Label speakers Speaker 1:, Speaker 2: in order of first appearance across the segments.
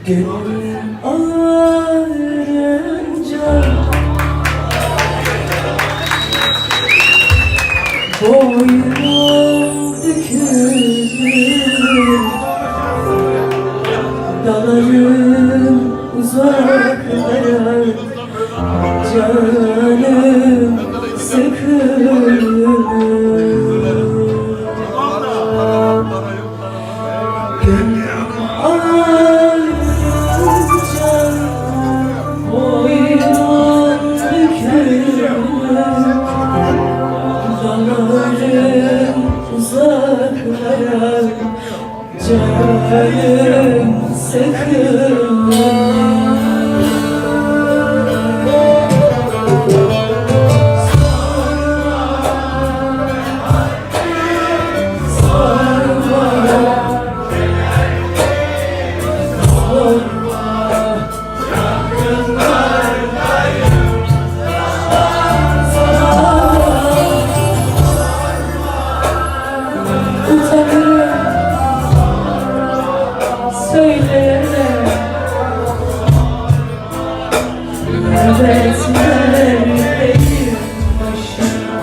Speaker 1: Gönlüm ağrınca boynum bükülür, dalarım uzaklara, canım sıkılır. Gönlüm ağrınca boynum bükülür, dalarım uzaklara, canım sıkılır. Söyleyemem, öğretmenlerdeyim başıma.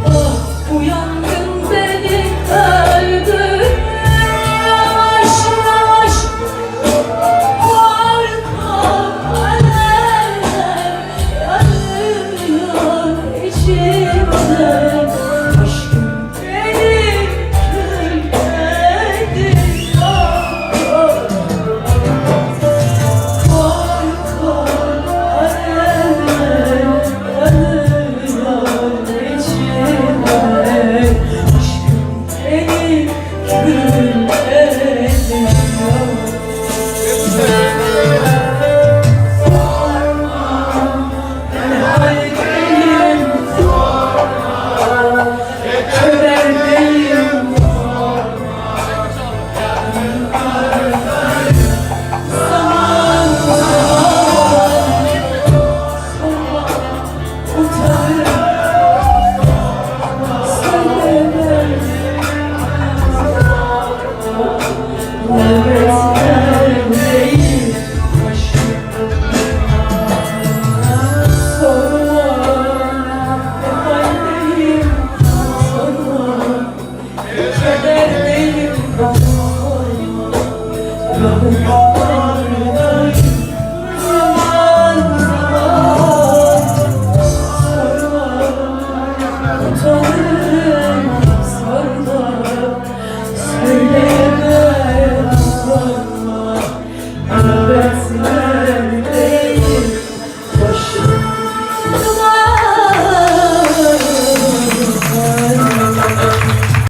Speaker 1: Ah, uyandın beni öldür yavaş yavaş, korku alevler yanıyor içimde. Aşkım beni kül ediyor, korku alevler yanıyor içimde. Aşkım beni kül ediyor. Ben haldeyim, kederdeyim. Zaman utanırım, söylemem. Öğretmenlerdeyim başım. Sorma ne haldeyim, sorma ne kederdeyim. Yollardayım zaman zaman. Sorma utanırım, sorma söyle.